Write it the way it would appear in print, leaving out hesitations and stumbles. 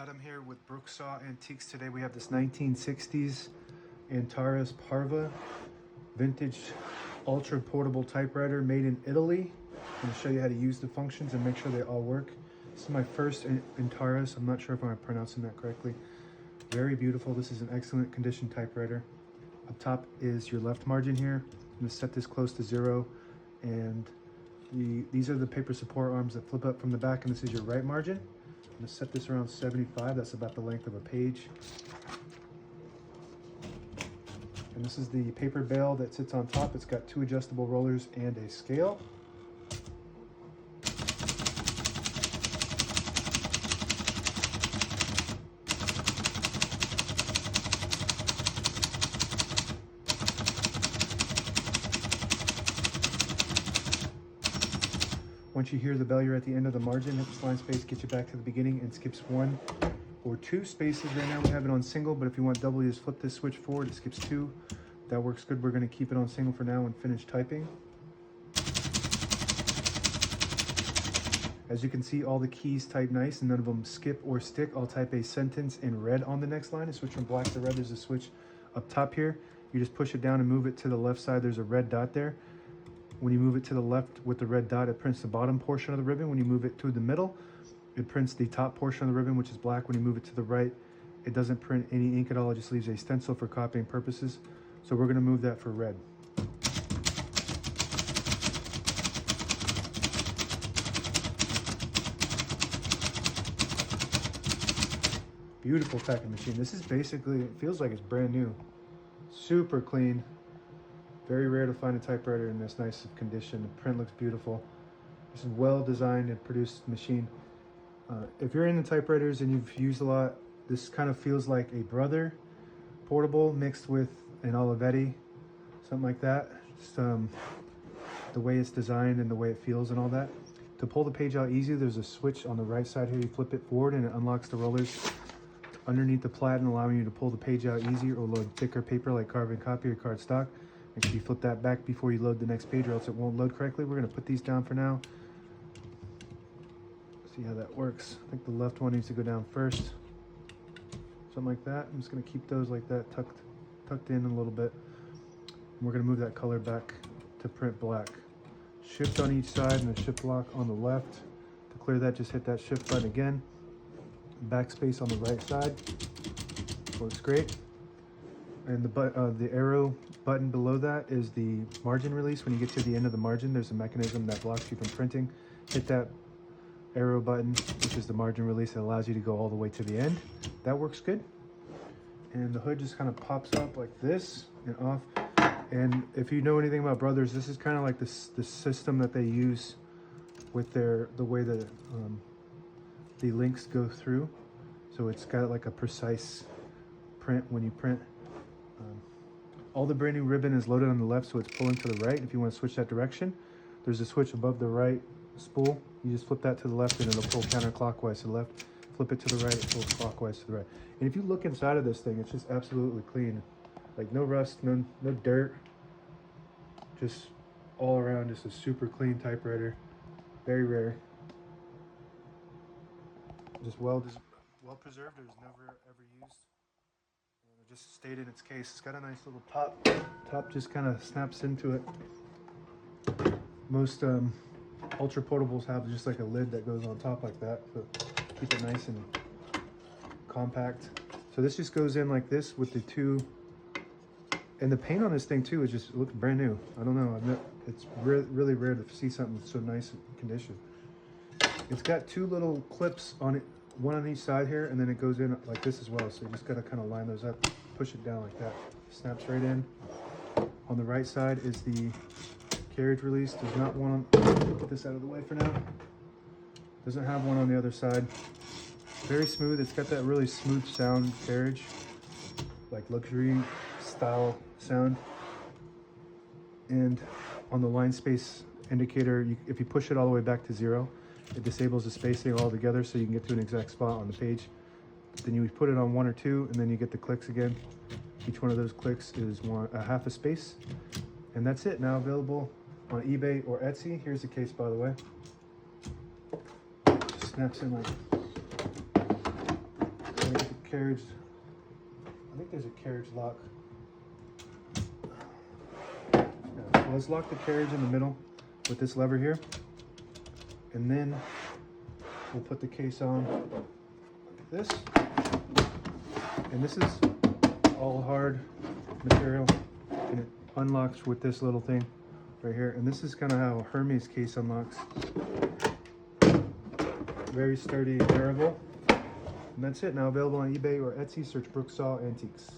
Adam here with Brooksaw Antiques. Today we have this 1960s Antares Parva vintage ultra portable typewriter made in Italy. I'm going to show you how to use the functions and make sure they all work. This is my first Antares. I'm not sure if I'm pronouncing that correctly. Very beautiful. This is an excellent condition typewriter. Up top is your left margin here. I'm going to set this close to 0, and these are the paper support arms that flip up from the back, and this is your right margin. I'm going to set this around 75. That's about the length of a page. And this is the paper bale that sits on top. It's got 2 adjustable rollers and a scale. Once you hear the bell, you're at the end of the margin. Hit the slide space, get you back to the beginning, and skips 1 or 2 spaces. Right now we have it on single, but if you want double, you just flip this switch forward. It skips 2. That works good. We're going to keep it on single for now and finish typing. As you can see, all the keys type nice and none of them skip or stick. I'll type a sentence in red on the next line and switch from black to red. There's a switch up top here. You just push it down and move it to the left side. There's a red dot there. When you move it to the left with the red dot, it prints the bottom portion of the ribbon. When you move it to the middle, it prints the top portion of the ribbon, which is black. When you move it to the right, it doesn't print any ink at all. It just leaves a stencil for copying purposes. So we're going to move that for red. Beautiful typing machine. This is basically, it feels like it's brand new. Super clean. Very rare to find a typewriter in this nice condition. The print looks beautiful. This is well designed and produced machine. If you're into typewriters and you've used a lot, this kind of feels like a Brother portable mixed with an Olivetti, something like that. Just the way it's designed and the way it feels and all that. To pull the page out easy, there's a switch on the right side here. You flip it forward and it unlocks the rollers underneath the platen, allowing you to pull the page out easier or load thicker paper like carbon copy or cardstock. Make sure you flip that back before you load the next page or else it won't load correctly. We're going to put these down for now. See how that works. I think the left one needs to go down first. Something like that. I'm just going to keep those like that, tucked in a little bit. And we're going to move that color back to print black. Shift on each side and a shift lock on the left. To clear that, just hit that shift button again. Backspace on the right side. Works great. And the arrow button below that is the margin release. When you get to the end of the margin, there's a mechanism that blocks you from printing. Hit that arrow button, which is the margin release. That allows you to go all the way to the end. That works good. And the hood just kind of pops up like this and off. And if you know anything about Brothers, this is kind of like the system that they use with the way that the links go through. So it's got like a precise print when you print. All the brand new ribbon is loaded on the left, so it's pulling to the right. If you want to switch that direction, there's a switch above the right spool. You just flip that to the left and it'll pull counterclockwise to the left. Flip it to the right, it pulls clockwise to the right. And if you look inside of this thing, it's just absolutely clean. Like no rust, no dirt. Just all around, just a super clean typewriter. Very rare. Just well preserved. It was never ever used. It just stayed in its case. It's got a nice little top. Top just kind of snaps into it. Most ultra portables have just like a lid that goes on top like that, so keep it nice and compact. So this just goes in like this with the 2. And the paint on this thing too is just, it looks brand new. I don't know. It's really rare to see something so nice condition. It's got 2 little clips on it. One on each side here, and then it goes in like this as well. So you just got to kind of line those up, push it down like that. Snaps right in. On the right side is the carriage release. There's not one on, get this out of the way for now. Doesn't have one on the other side. Very smooth. It's got that really smooth sound carriage, like luxury style sound. And on the line space indicator, if you push it all the way back to 0, it disables the spacing altogether so you can get to an exact spot on the page. Then you put it on 1 or 2 and then you get the clicks again. Each one of those clicks is a half a space. And that's it. Now available on eBay or Etsy. Here's the case, by the way. Just snaps in like carriage. I think there's a carriage lock. Yeah, so let's lock the carriage in the middle with this lever here, and then we'll put the case on like this. And this is all hard material, and it unlocks with this little thing right here. And this is kind of how a Hermes case unlocks. Very sturdy, durable. And that's it. Now available on eBay or Etsy. Search Brooksaw Antiques.